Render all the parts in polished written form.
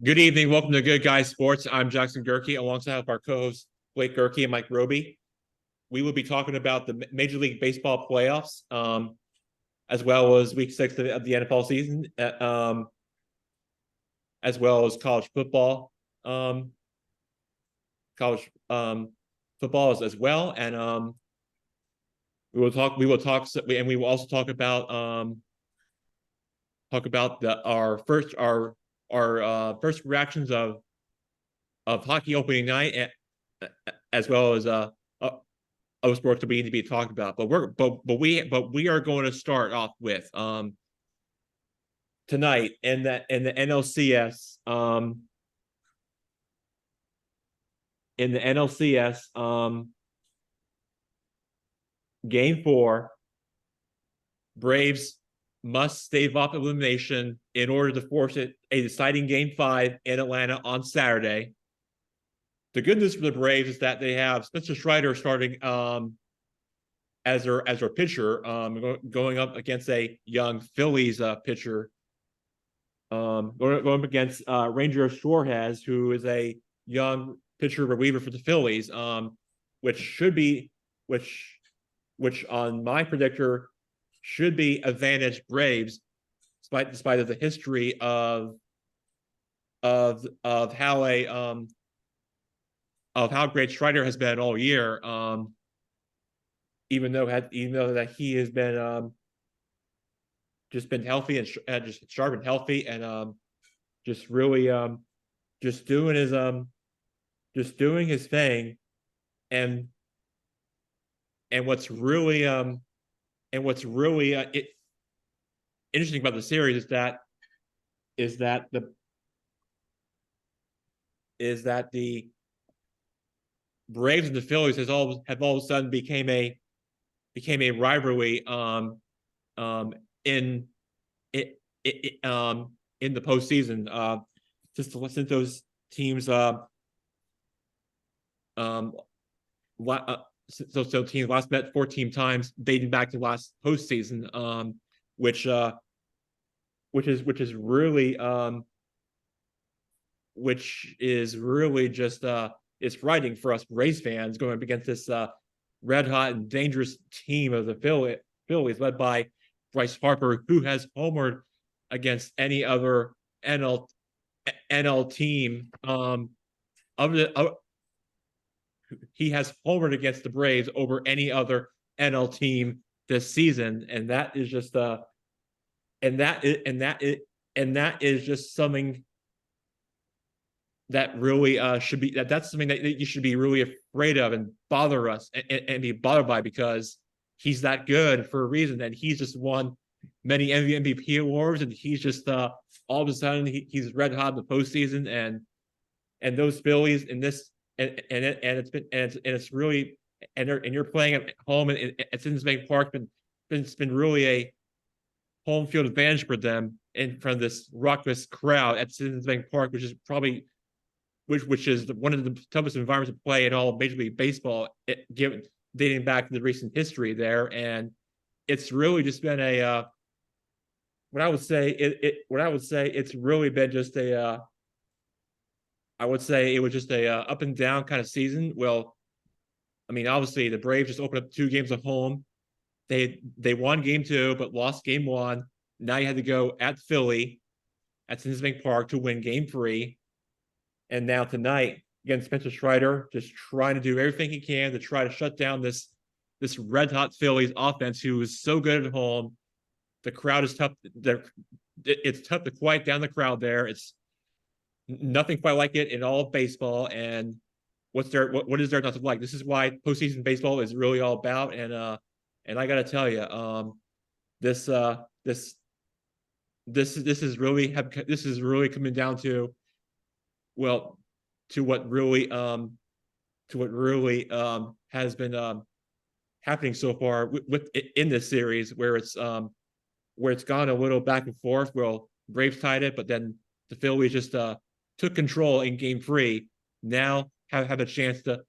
Good evening. Welcome to Good Guys Sports. I'm Jackson Gerke, alongside our co-hosts Blake Gerke and Mike Roby. We will be talking about the Major League Baseball playoffs, as well as Week 6 of the NFL season, as well as college football, college football as well, and we will talk. We will talk, and we will also talk about our first reactions of hockey opening night, as well as other sports that we need to be talking about. But we are going to start off with tonight in the NLCS game 4. Braves must stave off elimination in order to force a deciding game 5 in Atlanta on Saturday. The good news for the Braves is that they have Spencer Strider starting as their pitcher, going up against a young Phillies pitcher, going up against Ranger Suarez, who is a young pitcher reliever for the Phillies, which should be which on my predictor should be advantage Braves, despite of the history of how great Strider has been all year. Even though that he has been just been healthy and just sharp and healthy, and just really just doing his thing. And what's really interesting about the series is that the Braves and the Phillies have all of a sudden became a rivalry in in the postseason, since those teams so teams last met 14 times dating back to last postseason, which is really just it's frightening for us Rays fans going up against this red hot and dangerous team of the Phillies, led by Bryce Harper, who has homered against any other NL team. He has homered against the Braves over any other NL team this season, and that is just just something that really should be that's something that you should be really afraid of and bother us and be bothered by, because he's that good for a reason, and he's just won many MVP awards, and he's just all of a sudden he's red hot in the postseason, and those Phillies in this it's really, and you're playing at home at Citizens Bank Park, it's been really a home field advantage for them in front of this raucous crowd at Citizens Bank Park, which is probably which is one of the toughest environments to play in all of Major League Baseball, given dating back to the recent history there. And it's really just been a what I would say it's really been just a I would say it was just a up and down kind of season. Well, I mean, obviously the Braves just opened up 2 games at home. They won game 2 but lost game 1. Now you had to go at Philly at Citizens Bank Park to win game 3. And now tonight, again, Spencer Strider just trying to do everything he can to try to shut down this red hot Phillies offense, who is so good at home. The crowd is tough. It's tough to quiet down the crowd there. It's nothing quite like it in all of baseball. And what is there not to like? This is why postseason baseball is really all about. And I got to tell you, this is really coming down to, well, to what really has been happening so far with in this series, where it's gone a little back and forth. Well, Braves tied it, but then the Phillies just took control in game 3. Now have a chance because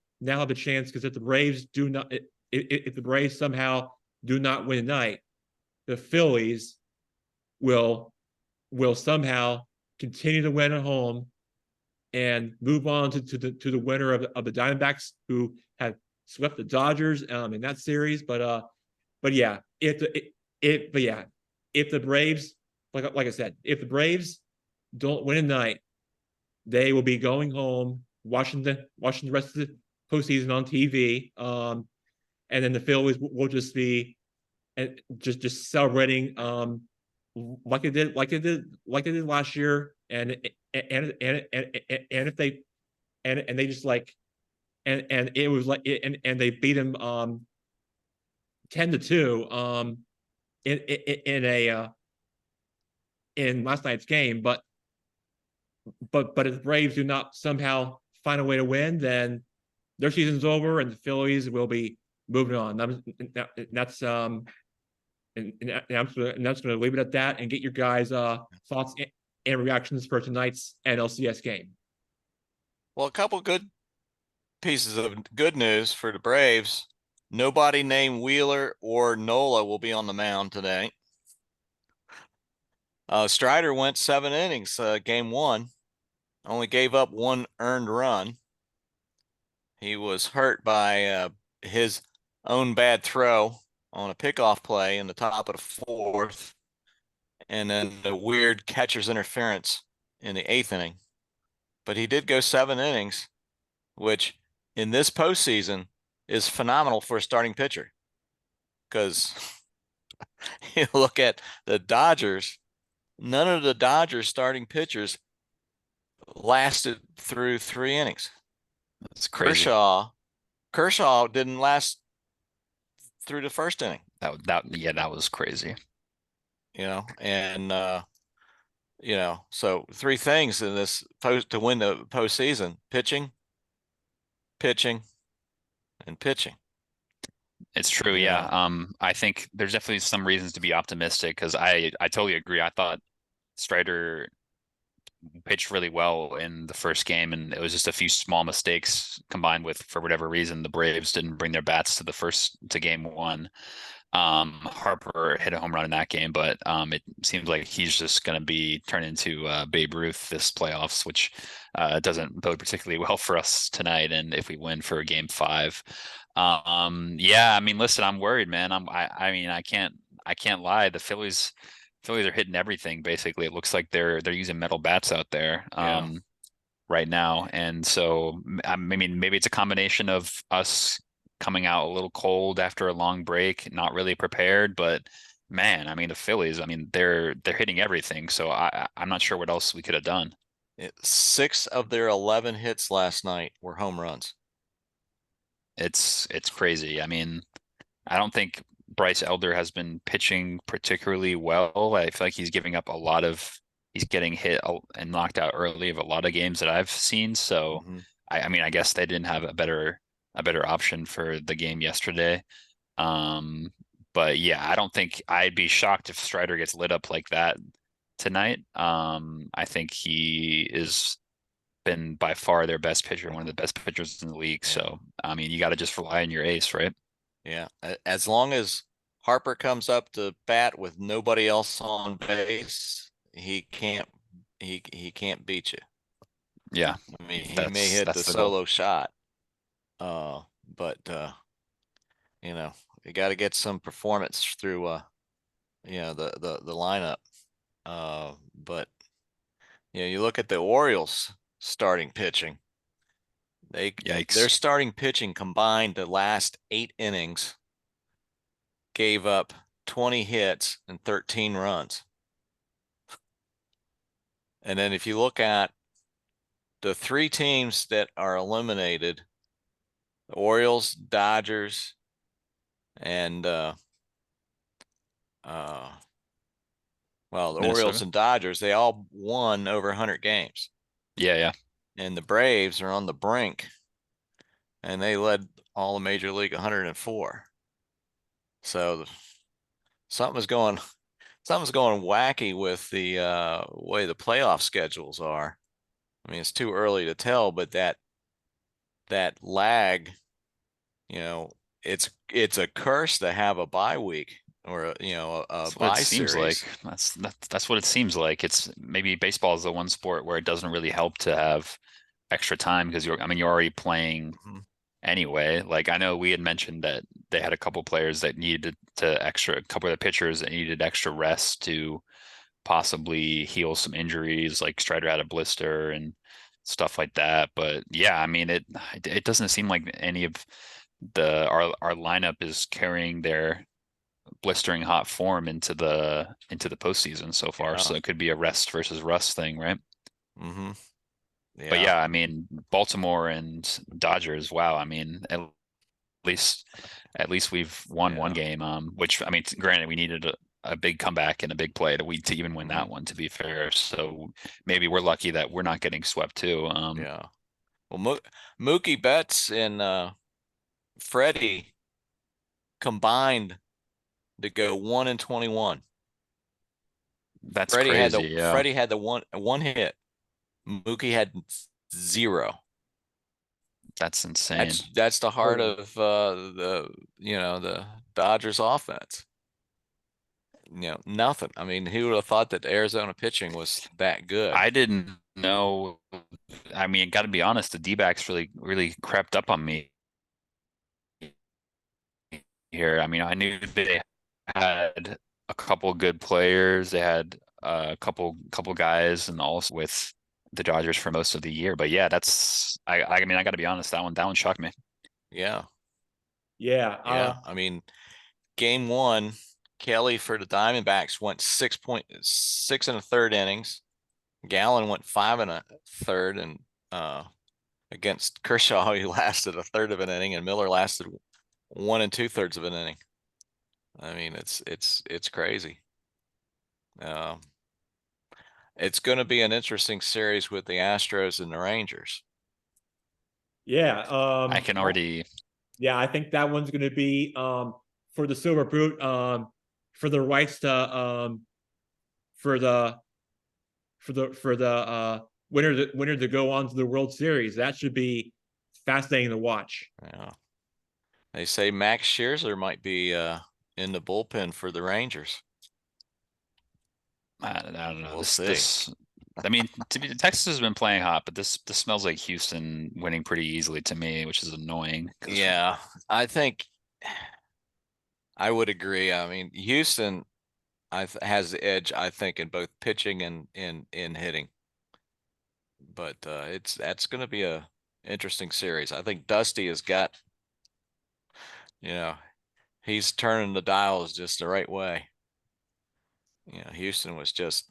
if the Braves somehow do not win tonight, the Phillies will somehow continue to win at home and move on to the winner of the Diamondbacks, who had swept the Dodgers in that series. But yeah, if the Braves, like I said, if the Braves don't win tonight, they will be going home, watching the rest of the postseason on TV. And then the Phillies will just be and just celebrating like they did last year. And if they and they just like and it was like and they beat him 10-2 in a in last night's game. But if the Braves do not somehow find a way to win, then their season's over and the Phillies will be moving on. That's and that's going to leave it at that and get your guys' thoughts and reactions for tonight's NLCS game. Well, a couple good pieces of good news for the Braves. Nobody named Wheeler or Nola will be on the mound today. Strider went 7 innings, game 1. Only gave up 1 earned run. He was hurt by his own bad throw on a pickoff play in the top of the 4th, and then the weird catcher's interference in the 8th inning. But he did go 7 innings, which in this postseason is phenomenal for a starting pitcher. Because you look at the Dodgers, none of the Dodgers starting pitchers lasted through 3 innings. That's crazy. Kershaw didn't last through the 1st inning. That was crazy. And so 3 things in this to win the postseason: pitching, and pitching. It's true, yeah. I think there's definitely some reasons to be optimistic because I totally agree. I thought Strider pitched really well in the first game, and it was just a few small mistakes combined with, for whatever reason, the Braves didn't bring their bats to game 1. Harper hit a home run in that game, but it seems like he's just going to be turned into Babe Ruth this playoffs, which doesn't bode particularly well for us tonight. And if we win for game 5, yeah, I mean, listen, I'm worried, man. I mean, I can't lie. The Phillies are hitting everything. Basically, it looks like they're using metal bats out there. Right now, and so I mean, maybe it's a combination of us coming out a little cold after a long break, not really prepared, but man, I mean, the Phillies, I mean, they're hitting everything. So I'm not sure what else we could have done. 6 of their 11 hits last night were home runs. It's crazy. I mean, I don't think Bryce Elder has been pitching particularly well. I feel like he's getting hit and knocked out early of a lot of games that I've seen. So I mean, I guess they didn't have a better option for the game yesterday. But yeah, I don't think I'd be shocked if Strider gets lit up like that tonight. I think he is been by far their best pitcher, one of the best pitchers in the league. Yeah. So, I mean, you got to just rely on your ace, right? Yeah. As long as Harper comes up to bat with nobody else on base, he can't beat you. Yeah. I mean, he may hit the solo shot. But you got to get some performance through the lineup. But you look at the Orioles starting pitching. Their starting pitching combined the last 8 innings gave up 20 hits and 13 runs. And then if you look at the 3 teams that are eliminated, the Orioles, Dodgers, and the Minnesota. Orioles and Dodgers, they all won over 100 games. Yeah. And the Braves are on the brink, and they led all of Major League 104. So something's going wacky with the way the playoff schedules are. I mean, it's too early to tell, but that lag, it's a curse to have a bye week or a bye series. Like that's what it seems like. It's maybe baseball is the one sport where it doesn't really help to have extra time because you're already playing Mhm. anyway. Like I know we had mentioned that they had a couple players that needed a couple of the pitchers that needed extra rest to possibly heal some injuries, like Strider had a blister and stuff like that. But yeah, I mean it doesn't seem like any of our lineup is carrying their blistering hot form into the postseason so far. Yeah. So it could be a rest versus rust thing, right? Mm-hmm. But Yeah. yeah, I mean Baltimore and Dodgers, wow. I mean least we've won one Yeah. game. Which I mean, granted, we needed a big comeback and a big play to even win that Mhm. one. To be fair, so maybe we're lucky that we're not getting swept too. Yeah. Well, Mookie Betts and Freddie combined to go 1-21. That's crazy. Yeah, Freddie had the one hit. Mookie had 0. that's insane. That's the heart Crazy. of the Dodgers offense. Nothing. I mean, who would have thought that Arizona pitching was that good? I didn't know. I mean, got to be honest, the D-backs really crept up on me here. I mean, I knew they had a couple good players. They had a couple guys, and also with the Dodgers for most of the year. But yeah, I mean, I got to be honest, that one shocked me. Yeah. Yeah. Yeah. I mean, game 1, Kelly for the Diamondbacks went 6.6 and a third innings. Gallen went 5 and a third, and against Kershaw, he lasted a third of an inning, and Miller lasted 1 2/3 of an inning. I mean, it's crazy. It's going to be an interesting series with the Astros and the Rangers. Yeah. I can already. Yeah, I think that one's going to be for the silver boot, for the rights to for the winner to go on to the World Series. That should be fascinating to watch. Yeah. They say Max Scherzer might be in the bullpen for the Rangers. I don't know. We'll see. This. I mean, Texas has been playing hot, but this smells like Houston winning pretty easily to me, which is annoying. Yeah, I think I would agree. I mean, Houston has the edge, I think, in both pitching and in hitting. But that's going to be a interesting series. I think Dusty has got, he's turning the dials just the right way. Houston was just.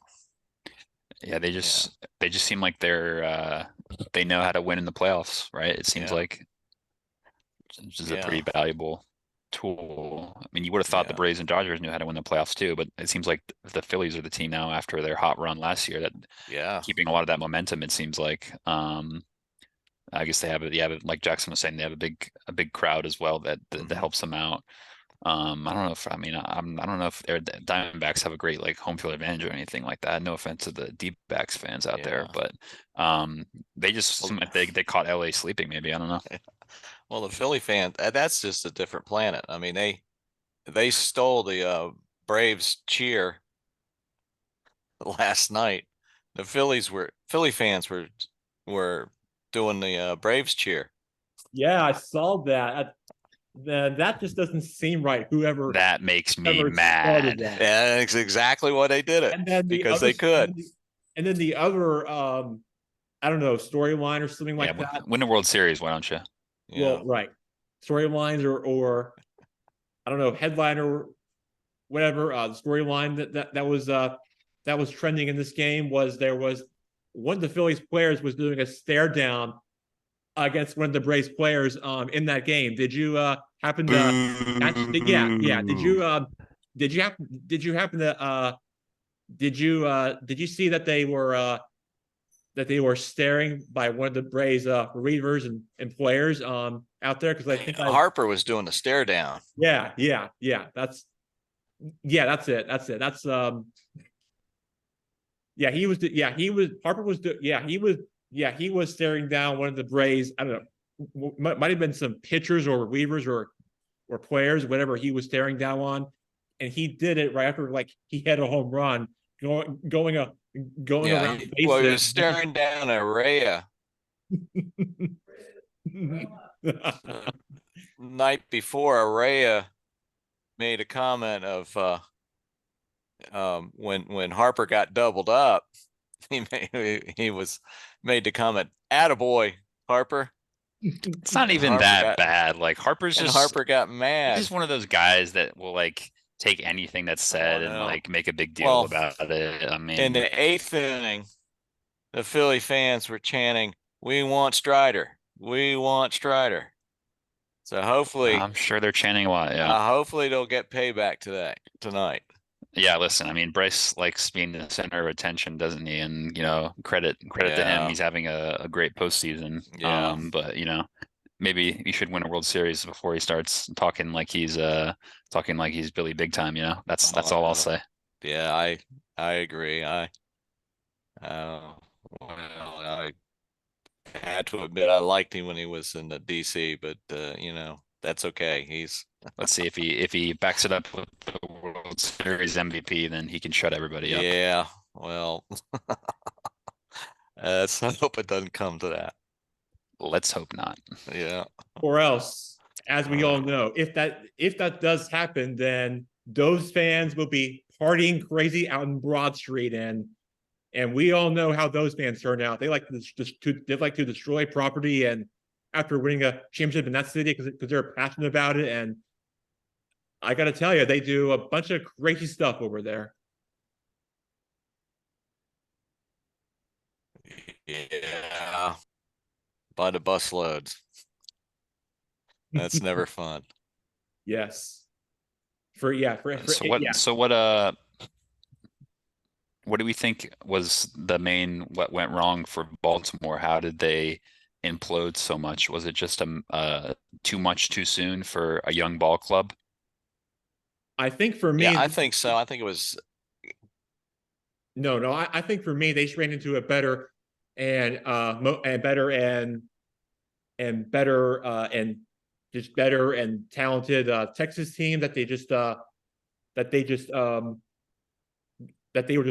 Yeah, they just seem like they know how to win in the playoffs, right? It seems Yeah. like, which is a Yeah. pretty valuable tool. I mean, you would have thought the Yeah. Braves and Dodgers knew how to win the playoffs too, but it seems like the Phillies are the team now after their hot run last year that Yeah. keeping a lot of that momentum, it seems like. I guess they have it. Yeah, like Jackson was saying, they have a big crowd as well that Mhm. helps them out. I don't know if I mean I don't know if their Diamondbacks have a great like home field advantage or anything like that. No offense to the D-backs fans out there, Yeah. but they just seem like they caught LA sleeping. Maybe I don't know. Well, the Philly fan, that's just a different planet. I mean, they stole the Braves cheer last night. The Philly fans were doing the Braves cheer. Yeah, I saw that. That just doesn't seem right. Whoever That makes me started mad. that. Yeah, that's exactly why they did it, And then because they could. and then the other I don't know, storyline or something Yeah, like that. win the World Series, why don't you? Yeah. Well, right. Storylines or I don't know, headline or whatever. The storyline that was trending in this game was there was one of the Phillies players was doing a stare down against one of the Braves players in that game. Did you happen to catch? Yeah. Did you happen to did you see that they were staring by one of the Braves relievers and players out there? Because I think Harper was doing the stare down. yeah. That's it. That's yeah, he was Harper was he was staring down one of the Braves. I don't know, might have been some pitchers or relievers or players, whatever he was staring down on, and he did it right after like he had a home run going Yeah, around he was bases. staring down Araya Night before, Araya made a comment of when Harper got doubled up, he made the comment, "Attaboy, Harper." It's not And even that bad. Like Harper's Harper got he's mad. just one of those guys that will like take anything that's said and no. like make a big deal Well, about it. I In mean, the 8th inning, the Philly fans were chanting, "We want Strider. We want Strider." So hopefully, I'm sure they're chanting a lot. Yeah. hopefully they'll get payback tonight. Yeah, listen, I mean, Bryce likes being the center of attention, doesn't he? And credit to him. Yeah. He's having a great postseason. Yeah. But maybe he should win a World Series before he starts talking like he's Billy Big Time. That's all I'll say. Yeah, I agree. Well, I had to admit I liked him when he was in the DC, but that's okay. Let's see if he backs it up with the World Series MVP, then he can shut everybody up. Yeah, well, let's hope it doesn't come to that. Let's hope not. Yeah. Or else, as we all know, if that does happen, then those fans will be partying crazy out in Broad Street, and we all know how those fans turn out. They like to destroy property, and after winning a championship in that city because they're passionate about it. And I got to tell you, they do a bunch of crazy stuff over there. Yeah. By the busloads. That's never fun. Yes. What do we think was what went wrong for Baltimore? How did they implode so much? Was it just too much too soon for a young ball club? I think for me, yeah, I think so. I think it was. No, I think for me, they just ran into a better and better and just better and talented Texas team that they were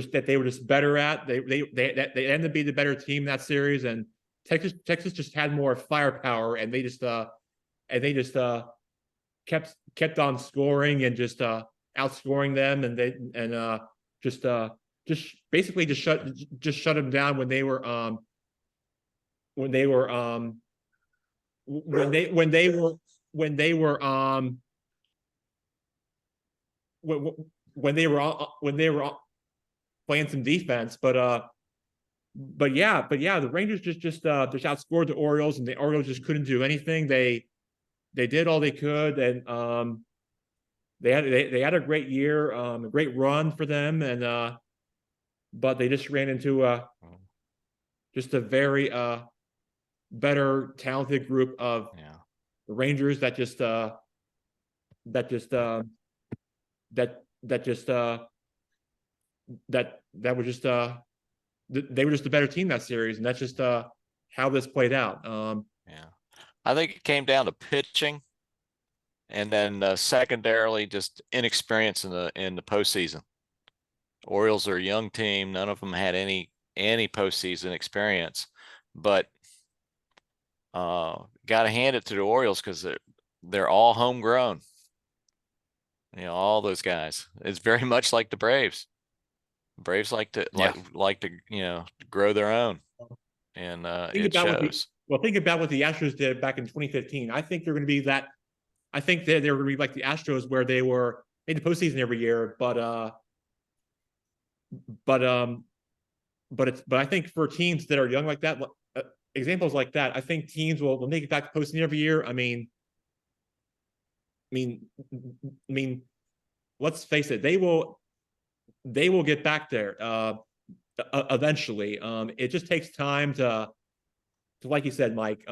just better at. They ended up being the better team in that series, and Texas just had more firepower, and they just kept on scoring and just outscoring them, and just basically just shut them down when they were when they were when they were when they were playing some defense. But yeah, the Rangers just outscored the Orioles, and the Orioles just couldn't do anything. They did all they could, and they had a great year, a great run for them, and but they just ran into just a very better, talented group of Rangers that just that were just they were just a better team that series, and that's just how this played out. I think it came down to pitching, and then secondarily just inexperience in the postseason. Orioles are a young team; none of them had any postseason experience, but got to hand it to the Orioles because they're all homegrown. All those guys. It's very much like the Braves. Braves like to grow their own, and it shows. Think about what the Astros did back in 2015. I think they're going to be that. I think they're going to be like the Astros, where they were in the postseason every year, but I think for teams that are young like that, examples like that, I think teams will make it back to postseason every year. I mean, let's face it, they will get back there eventually. It just takes time to like you said, Mike,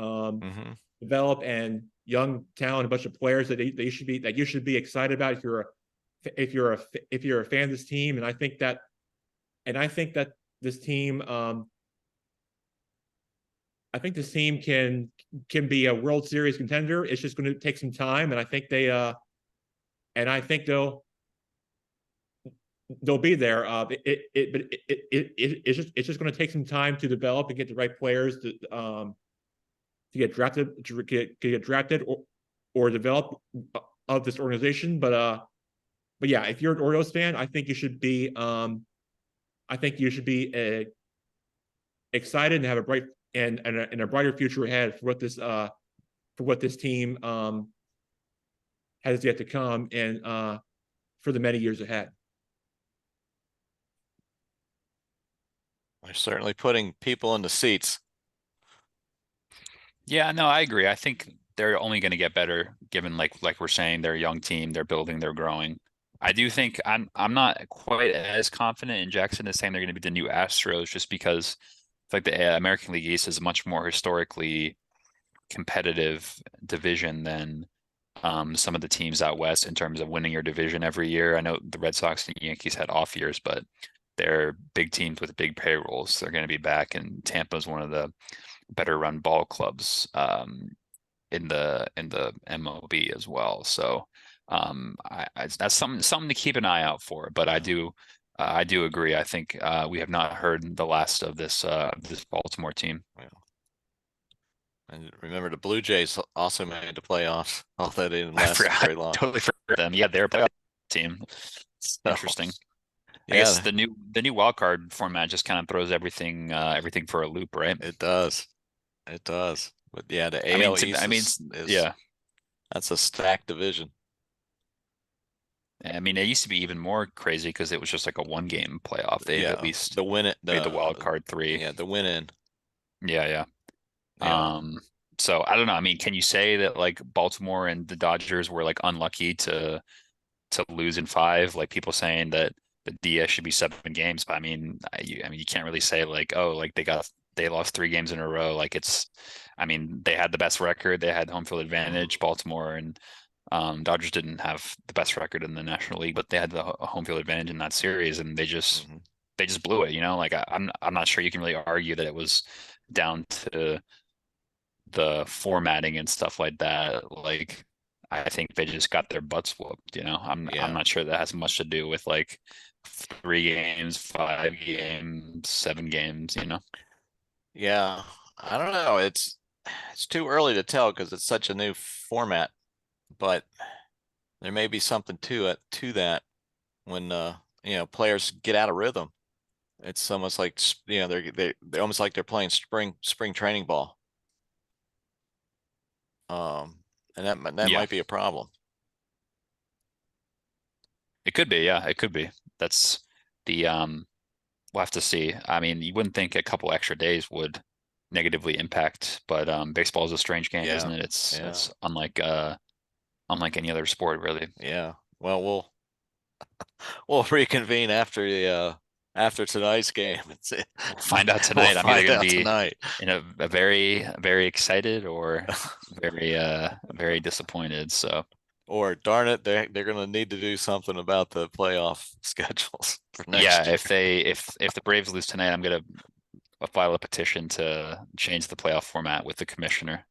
develop and young talent, a bunch of players that you should be excited about if you're a fan of this team. And I think that this team can be a World Series contender. It's just going to take some time, and I think they'll be there. It's just going to take some time to develop and get the right players get drafted or develop of this organization. But yeah, if you're an Orioles fan, I think you should be excited and have a bright and a brighter future ahead for what this team has yet to come and for the many years ahead. They're certainly putting people in the seats. Yeah, no, I agree. I think they're only going to get better given like we're saying, they're a young team, they're building, they're growing. I do think I'm not quite as confident in Jackson as saying they're going to be the new Astros just because it's like the American League East is a much more historically competitive division than some of the teams out west in terms of winning your division every year. I know the Red Sox and Yankees had off years, but they're big teams with big payrolls. They're going to be back, and Tampa's one of the better run ball clubs in the MLB as well. So that's something to keep an eye out for. But I do agree. I think we have not heard the last of this Baltimore team. Yeah. And remember, the Blue Jays also made the playoffs, although they didn't last very long. Totally forgot them. Yeah, they're a playoff team. It's interesting. I Yeah, guess the new wild card format just kind of throws everything for a loop, right? it does. It does. But yeah, the I mean, AL East is yeah. That's a stacked division. I mean, it used to be even more crazy because it was just like a 1-game playoff. They Yeah, at least the win it, made the wild card 3. Yeah, the win in. Yeah. Yeah. So I don't know. I mean, can you say that like Baltimore and the Dodgers were like unlucky to lose in 5? Like people saying that the DS should be 7 games, but I mean, you can't really say like, oh, like they lost 3 games in a row. Like I mean, they had the best record, they had home field advantage. Baltimore and Dodgers didn't have the best record in the National League, but they had the home field advantage in that series, and they just blew it. Like I'm not sure you can really argue that it was down to the formatting and stuff like that. Like I think they just got their butts whooped. I'm not sure that has much to do with like 3 games, 5 games, 7 games. Yeah, I don't know. It's too early to tell because it's such a new format, but there may be something to that when players get out of rhythm. It's almost like they're almost like they're playing spring training ball. And that might be a problem. It could be, yeah, it could be. That's the we'll have to see. I mean, you wouldn't think a couple extra days would negatively impact, but baseball is a strange game, isn't it? It's unlike any other sport, really. Yeah. Well, we'll reconvene after tonight's game. We'll find out tonight. We'll I'm either going to be tonight in a very, very excited or very disappointed. So, or darn it, they're going to need to do something about the playoff schedules for next year. If the Braves lose tonight, I'm going to file a petition to change the playoff format with the commissioner.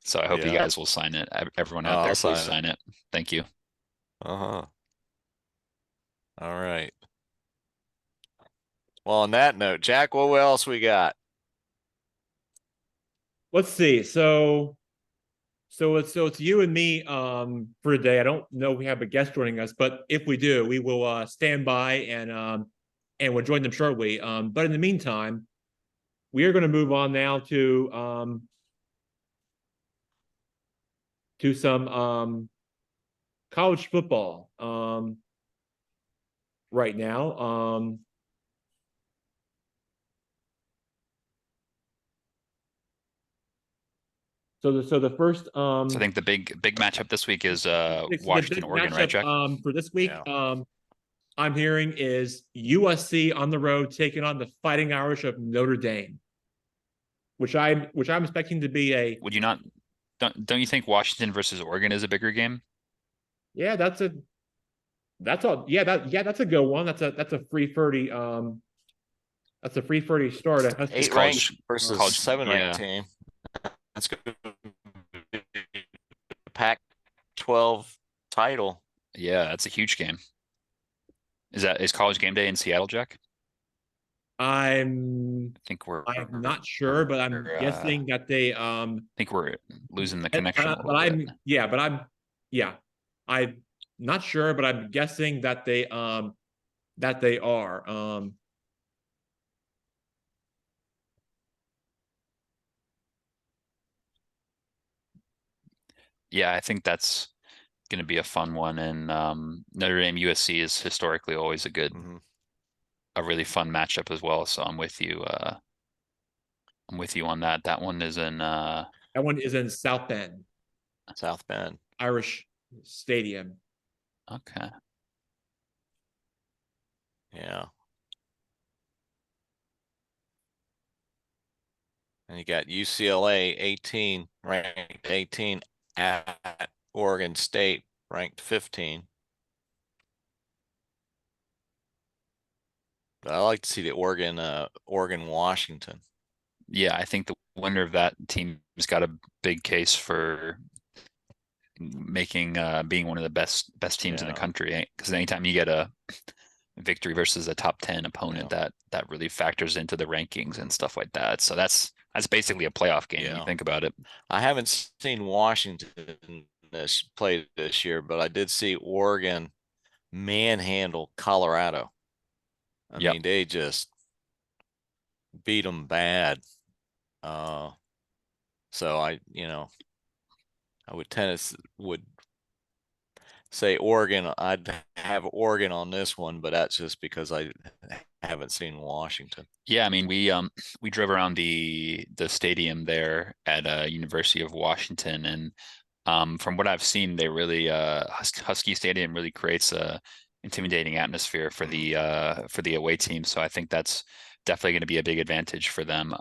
So I hope you guys will sign it. Everyone out there, please sign it. Thank you. All right. Well, on that note, Jack, what else we got? Let's see. So it's you and me for today. I don't know if we have a guest joining us, but if we do, we will stand by and we'll join them shortly. But in the meantime, we are going to move on now to some college football right now. So the first So I think the big matchup this week is Washington, Oregon, right, Jack? For this week, I'm hearing is USC on the road taking on the Fighting Irish of Notre Dame, which I'm expecting to be a. Would you not? Don't you think Washington versus Oregon is a bigger game? Yeah, that's a good one. That's a 3:30. That's a 3:30 start. 8 ranked versus 7-ranked team. That's good. Pac-12 title. Yeah, that's a huge game. Is College Game Day in Seattle, Jack? I'm think we're not sure, but I'm guessing that they I think we're losing the connection a little bit. I'm not sure, but I'm guessing that they are. Yeah, I think that's going to be a fun one. And Notre Dame USC is historically always a really fun matchup as well. So I'm with you. I'm with you on that. That one is in That one is in South Bend, South Bend. Irish Stadium. Okay. Yeah. And you got UCLA 18, ranked 18 at Oregon State, ranked 15. But I like to see the Oregon Washington. Yeah, I think the winner of that team's got a big case for making being one of the best teams in the country. Because anytime you get a victory versus a top 10 opponent, that really factors into the rankings and stuff like that. So that's basically a playoff game when you think about it. I haven't seen Washington play this year, but I did see Oregon manhandle Colorado. I mean, they just beat them bad. So I would say Oregon. I'd have Oregon on this one, but that's just because I haven't seen Washington. Yeah, I mean we drove around the stadium there at University of Washington, and from what I've seen, they really Husky Stadium really creates a intimidating atmosphere for the away team. So I think that's definitely going to be a big advantage for them.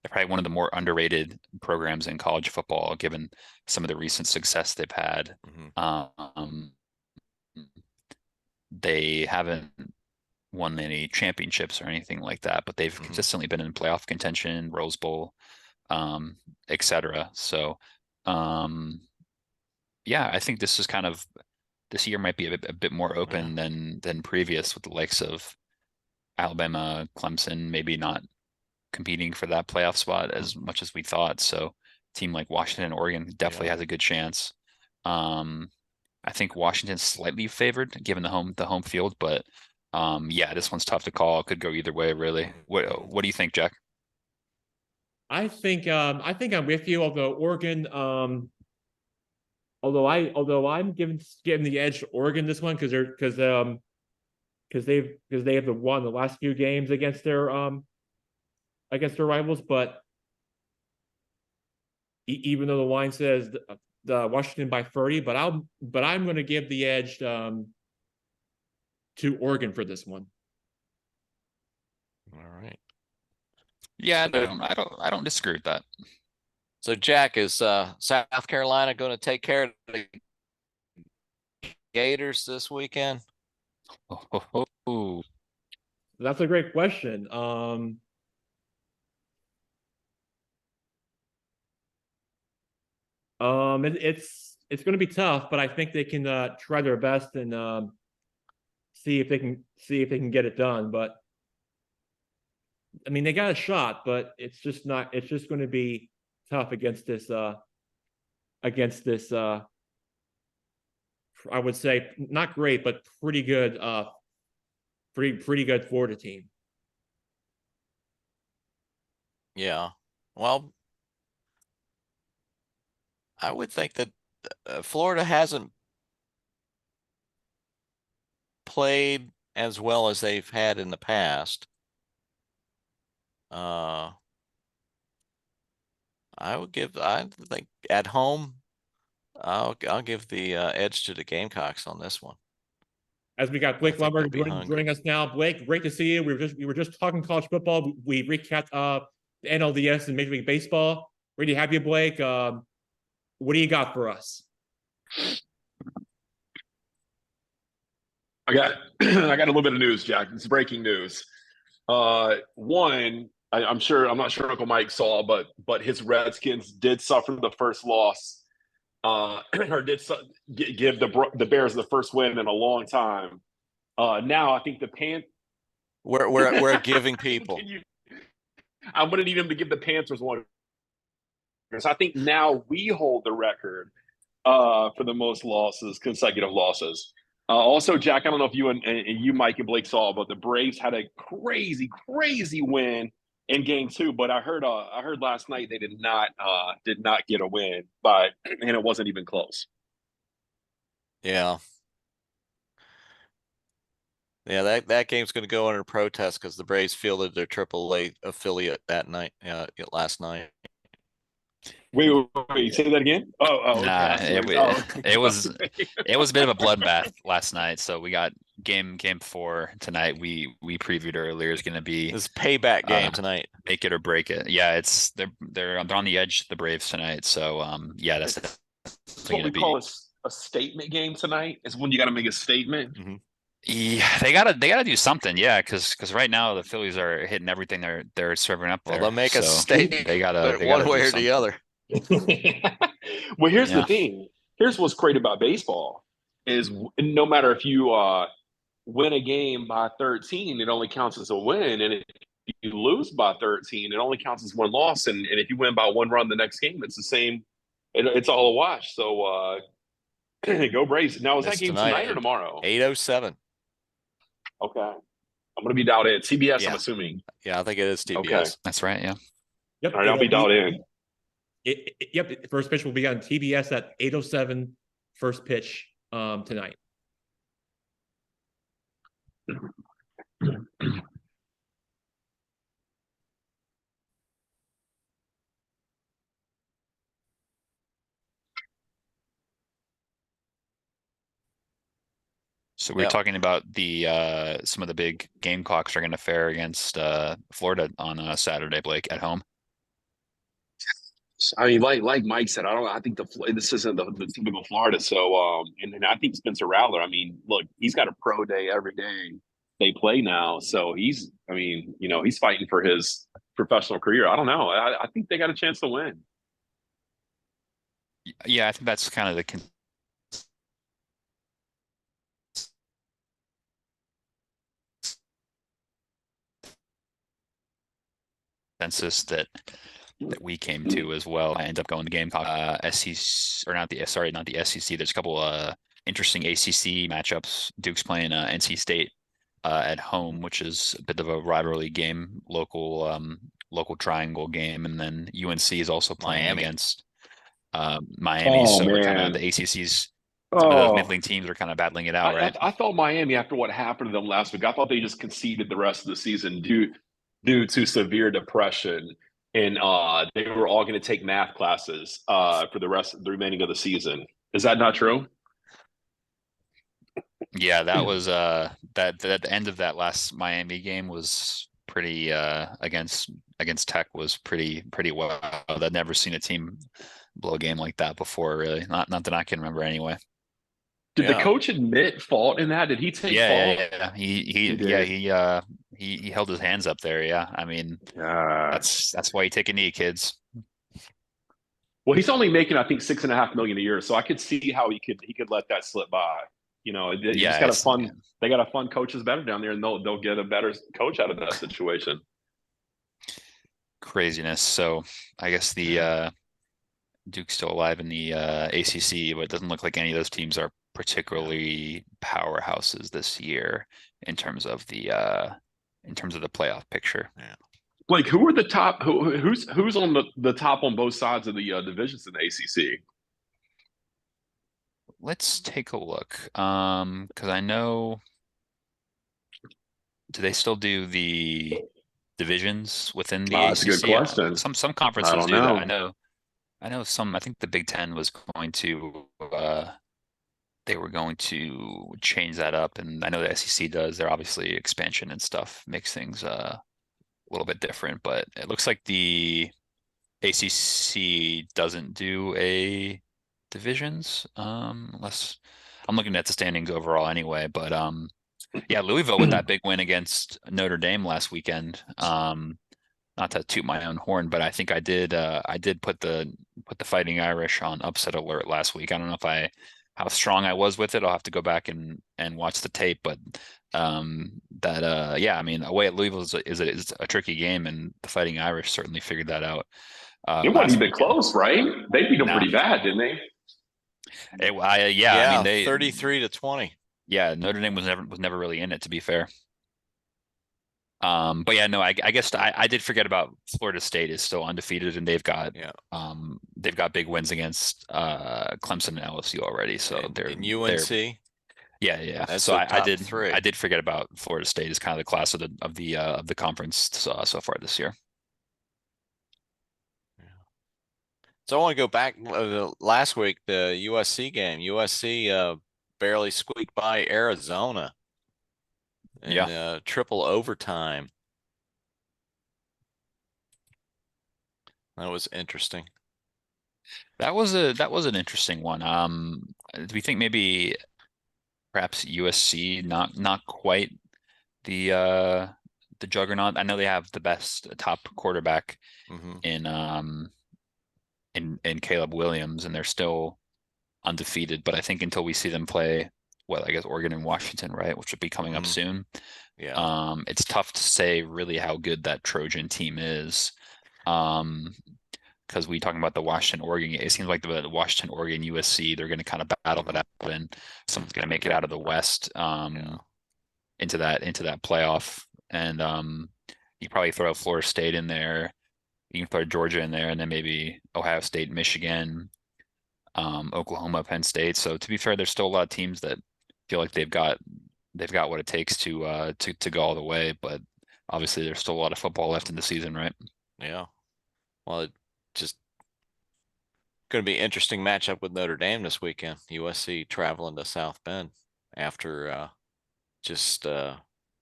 They're probably one of the more underrated programs in college football, given some of the recent success they've had. They haven't won any championships or anything like that, but they've consistently been in playoff contention, Rose Bowl, etc. So, yeah, I think this is this year might be a bit more open than previous, with the likes of Alabama, Clemson, maybe not competing for that playoff spot as much as we thought. So, a team like Washington and Oregon definitely has a good chance. I think Washington's slightly favored given the home field, but yeah, this one's tough to call. It could go either way, really. What do you think, Jack? I think I'm with you. Although Oregon, although I'm giving the edge to Oregon this one because they have won the last few games against their rivals, but even though the line says the Washington by 30, but I'm going to give the edge to Oregon for this one. All right. Yeah, I don't disagree with that. So Jack, is South Carolina going to take care of the Gators this weekend? That's a great question. It's going to be tough, but I think they can try their best and see if they can get it done. But I mean, they got a shot, but it's just going to be tough against this I would say not great, but pretty good pretty good Florida team. Yeah. Well, I would think that Florida hasn't played as well as they've had in the past. I think at home, I'll give the edge to the Gamecocks on this one. As we got Blake Lumber joining us now. Blake, great to see you. We were just talking college football. We recapped the NLDS and Major League Baseball. Great to have you, Blake. What do you got for us? I got a little bit of news, Jack. It's breaking news. One, I'm not sure Uncle Mike saw, but his Redskins did suffer the first loss, or did give the Bears the first win in a long time. Now I think We're giving people. I'm going to need him to give the Panthers one. So I think now we hold the record for the most consecutive losses. Also, Jack, I don't know if you and you, Mike and Blake saw, but the Braves had a crazy win in Game 2. But I heard last night they did not get a win, and it wasn't even close. Yeah. Yeah, that game's going to go under protest because the Braves fielded their AAA affiliate that night, last night. Wait, say that again? Okay. Nah, Okay. it was a bit of a bloodbath last night. So we got game 4 tonight. We previewed earlier is going to be this payback game tonight. Make it or break it. Yeah, they're on the edge, the Braves tonight. So yeah, that's what we call a statement game tonight. Is when you got to make a statement. Mm-hmm. Yeah, they gotta do something. Yeah, because right now the Phillies are hitting everything they're serving up there. Well, they'll make a statement. They gotta one way or the other. Well, here's the thing. Here's what's great about baseball is no matter if you win a game by 13, it only counts as a win, and if you lose by 13, it only counts as one loss. And if you win by one run the next game, it's the same. It's all a wash. So go Braves. Now, is that game tonight or tomorrow? 8:07. Okay. I'm going to be dialed in. TBS, I'm assuming. Yeah, I think it is TBS. Okay. That's right, yeah. Yep. All right, I'll be dialed in. Yep. First pitch will be on TBS at 8:07. First pitch tonight. So we're talking about the some of the big game clocks are going to fare against Florida on Saturday, Blake, at home. I mean, like Mike said, I think this isn't the typical Florida. So, and I think Spencer Rattler. I mean, look, he's got a pro day every day they play now. So he's fighting for his professional career. I don't know. I think they got a chance to win. Yeah, I think that's kind of the consensus that we came to as well. I end up going to Gamecock, SEC, or not the SEC. There's a couple interesting ACC matchups. Duke's playing NC State at home, which is a bit of a rivalry game, local triangle game, and then UNC is also playing against Miami. So we're kind of the ACC's. Some of those middling teams are kind of battling it out, right? I thought Miami, after what happened to them last week, I thought they just conceded the rest of the season due to severe depression, and they were all going to take math classes for the remaining of the season. Is that not true? Yeah, that was that end of that last Miami game was pretty against Tech was pretty wild. I'd never seen a team blow a game like that before, really. Not that I can remember anyway. Did the coach admit fault in that? Did he take fault? Yeah. He held his hands up there. Yeah, I mean, that's why you take a knee, kids. Well, he's only making, I think, $6.5 million a year, so I could see how he could let that slip by. You know, They got a fun coach is better down there, and they'll get a better coach out of that situation. Craziness. So I guess the Duke's still alive in the ACC, but it doesn't look like any of those teams are particularly powerhouses this year in terms of the playoff picture. Yeah. Like, who are the top? Who's on the top on both sides of the divisions in the ACC? Let's take a look. Because I know, do they still do the divisions within the ACC? That's a good question. Some conferences do that. I know some. I think the Big Ten was going to. They were going to change that up, and I know the SEC does. They're obviously expansion and stuff makes things a little bit different, but it looks like the ACC doesn't do a divisions, unless I'm looking at the standings overall anyway. But yeah, Louisville with that big win against Notre Dame last weekend. Not to toot my own horn, but I think I did put the Fighting Irish on upset alert last week. I don't know how strong I was with it. I'll have to go back and watch the tape, but Yeah, I mean, away at Louisville is a tricky game, and the Fighting Irish certainly figured that out. It wasn't Last even weekend. close, right? They beat them No, pretty bad, didn't they? I mean, 33-20. yeah, Notre Dame was never really in it, to be fair. But yeah, no, I guess I did forget about Florida State is still undefeated, and they've got big wins against Clemson and LSU already, so they're UNC. Yeah. That's So the I top three. did forget about Florida State as kind of the class of the conference so far this year. So I want to go back last week, the USC game. USC barely squeaked by Arizona in triple overtime. That was interesting. That was an interesting one. Do we think maybe perhaps USC not quite the juggernaut? I know they have the best top quarterback in Caleb Williams, and they're still undefeated. But I think until we see them play, I guess Oregon and Washington, right, which will be coming up soon. Yeah. It's tough to say really how good that Trojan team is. Because we talking about the Washington Oregon, it seems like the Washington Oregon USC, they're going to kind of battle it out, and someone's going to make it out of the West into that playoff. And you probably throw Florida State in there. You can throw Georgia in there, and then maybe Ohio State, Michigan, Oklahoma, Penn State. So to be fair, there's still a lot of teams that feel like they've got what it takes to go all the way. But obviously, there's still a lot of football left in the season, right? Yeah. Well, it just going to be an interesting matchup with Notre Dame this weekend. USC traveling to South Bend after just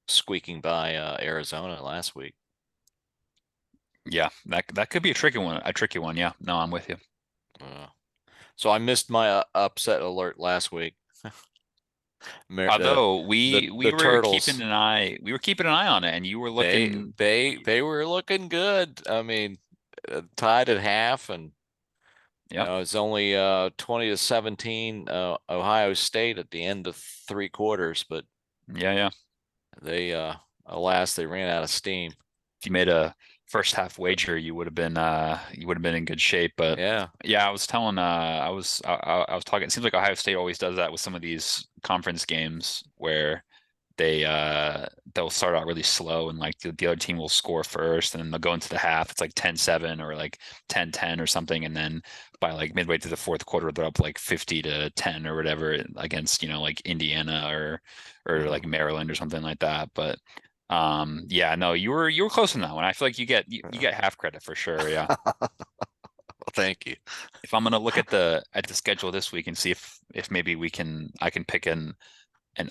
squeaking by Arizona last week. Yeah, that could be a tricky one. Yeah, no, I'm with you. So I missed my upset alert last week. Although we were Turtles. keeping an eye on it, and you were looking. They were looking good. I mean, tied at half, and it's only 20-17 Ohio State at the end of 3 quarters, but they alas they ran out of steam. If you made a first half wager, you would have been in good shape. But I was telling I was talking. It seems like Ohio State always does that with some of these conference games where they'll start out really slow, and like the other team will score first, and then they'll go into the half. It's like 10-7 or like 10-10 or something, and then by like midway through the fourth quarter, they're up like 50-10 or whatever against like Indiana or like Maryland or something like that. But no, you were close on that one. I feel like you get half credit for sure. Yeah. Well, thank you. If I'm gonna look at the schedule this week and see if maybe I can pick an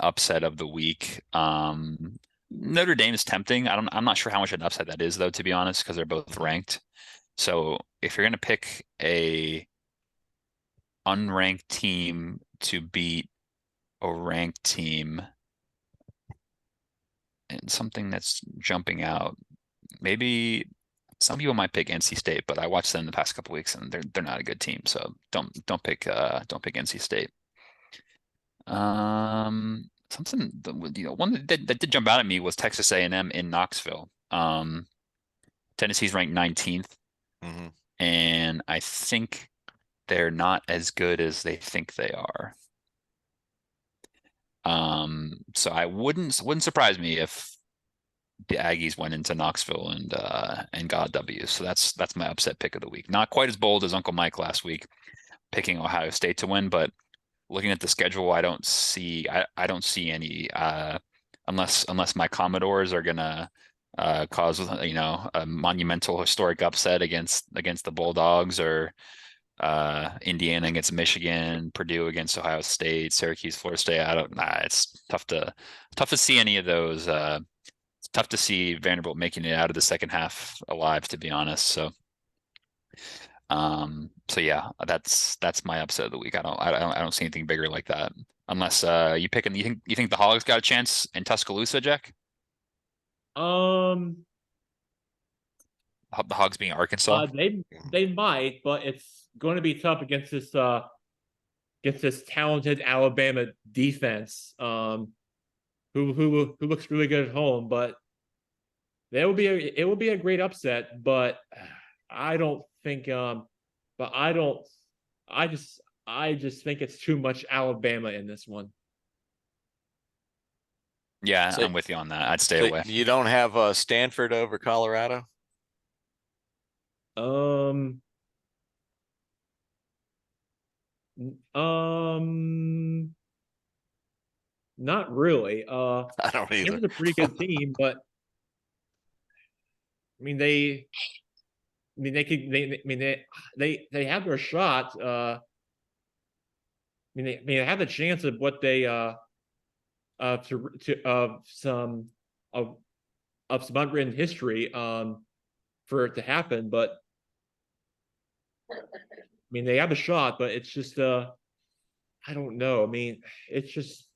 upset of the week. Notre Dame is tempting. I'm not sure how much an upset that is though, to be honest, because they're both ranked. So if you're gonna pick a unranked team to beat a ranked team and something that's jumping out, maybe some people might pick NC State, but I watched them the past couple weeks and they're not a good team, so don't pick NC State. Something one that did jump out at me was Texas A&M in Knoxville. Tennessee's ranked 19th, and I think they're not as good as they think they are. So I wouldn't surprise me if the Aggies went into Knoxville and got a W. So that's my upset pick of the week. Not quite as bold as Uncle Mike last week, picking Ohio State to win, but looking at the schedule, I don't see any unless my Commodores are gonna cause a monumental historic upset against the Bulldogs, or Indiana against Michigan, Purdue against Ohio State, Syracuse, Florida State. It's tough to see any of those. It's tough to see Vanderbilt making it out of the second half alive, to be honest. So yeah, that's my upset of the week. I don't see anything bigger like that, unless you think the Hogs got a chance in Tuscaloosa, Jack? The Hogs being Arkansas. They might, but it's going to be tough against this talented Alabama defense, who looks really good at home, but it will be a great upset, but I don't think but I don't I just think it's too much Alabama in this one. Yeah, So- I'm with you on that. I'd stay So away. you don't have Stanford over Colorado? Um um Not really. I don't either. Stanford's a pretty good team, but I mean they could I mean they have their shot. They have the chance of what they to of some unwritten history for it to happen, but I mean they have a shot, but it's just I don't know. I mean, it's just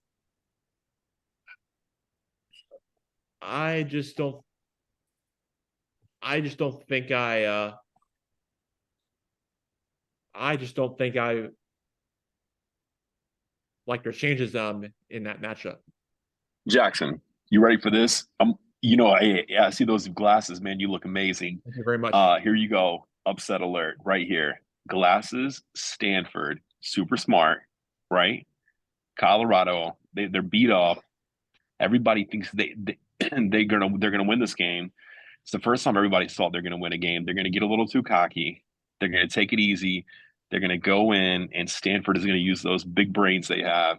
I just don't I just don't think I just don't think I like their changes in that matchup. Jackson, you ready for this? I see those glasses, man. You look amazing. Thank you very much. Here you go. Upset alert right here. Glasses, Stanford, super smart, right? Colorado, they're beat off. Everybody thinks they're gonna win this game. It's the first time everybody thought they're gonna win a game. They're gonna get a little too cocky. They're gonna take it easy. They're gonna go in, and Stanford is gonna use those big brains they have,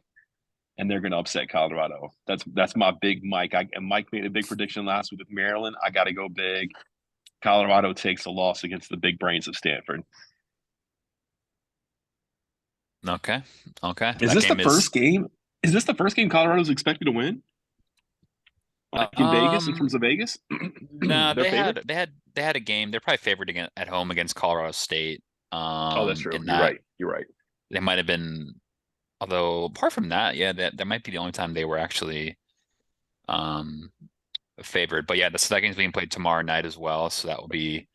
and they're gonna upset Colorado. That's my big Mike. And Mike made a big prediction last week with Maryland. I got to go big. Colorado takes a loss against the big brains of Stanford. Okay. Okay. Is That this the game first game? Is this the first game Colorado's expected to win? Like in Vegas, in terms of Vegas? No, They're they favored? had a game. They're probably favored at home against Colorado State. Oh, that's true. In You're that right. You're right. they might have been, although apart from that, yeah, that might be the only time they were actually favored. But yeah, so that game's being played tomorrow night as well. So that will be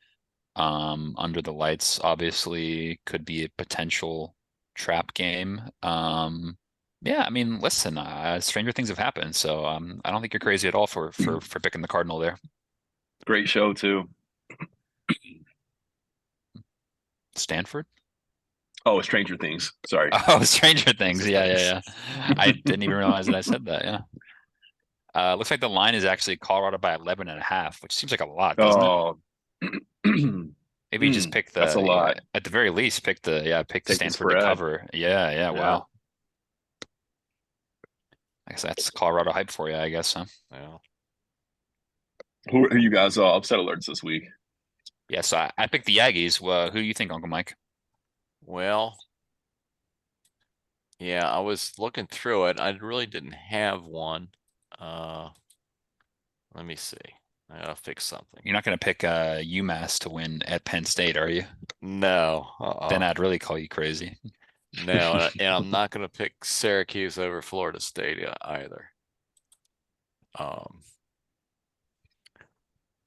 under the lights. Obviously, could be a potential trap game. Yeah, I mean, listen, stranger things have happened, so I don't think you're crazy at all for picking the Cardinal there. Great show too. Stanford? Oh, Stranger Things. Sorry. Oh, Stranger Things. Yeah. I didn't even realize that I said that. Yeah. Looks like the line is actually Colorado by 11.5, which seems like a lot, doesn't it? Oh, Maybe just pick that's a lot. at the very least, pick Take the Stanford to spread. cover. Yeah. Wow. I guess that's Colorado hype for you, I guess. Huh? Yeah. Who are you guys upset alerts this week? Yeah, so I picked the Aggies. Well, who do you think, Uncle Mike? Well, yeah, I was looking through it. I really didn't have one. Let me see. I gotta fix something. You're not going to pick UMass to win at Penn State, are you? No. Then I'd really call you crazy. No, and I'm not gonna pick Syracuse over Florida State either.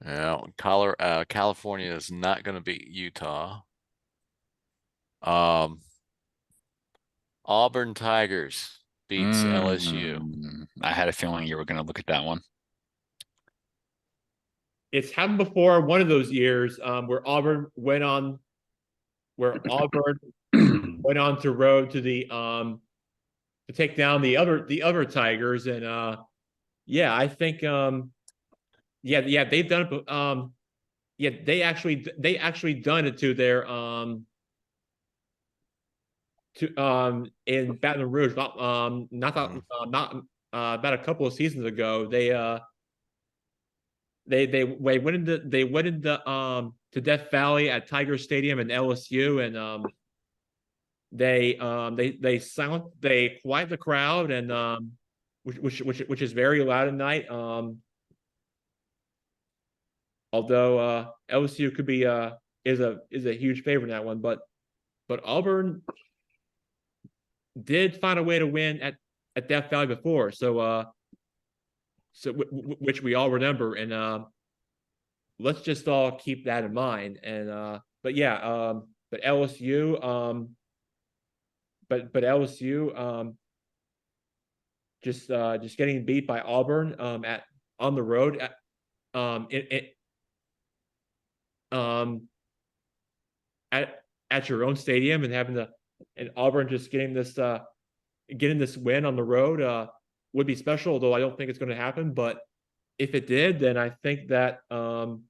Yeah, California is not gonna beat Utah. Auburn Tigers beats LSU. I had a feeling you were going to look at that one. It's happened before. One of those years where Auburn went on to road to the to take down the other Tigers, and yeah, I think yeah they've done it. Yeah, they actually done it to their in Baton Rouge, not about a couple of seasons ago. They went into to Death Valley at Tiger Stadium in LSU, and they quiet the crowd, and which is very loud at night. Although LSU could be is a huge favorite in that one, but Auburn did find a way to win at Death Valley before, so which we all remember, and let's just all keep that in mind. And but yeah, but LSU, but LSU, just getting beat by Auburn on the road at your own stadium, and and Auburn just getting this win on the road would be special, although I don't think it's going to happen. But if it did, then I think that will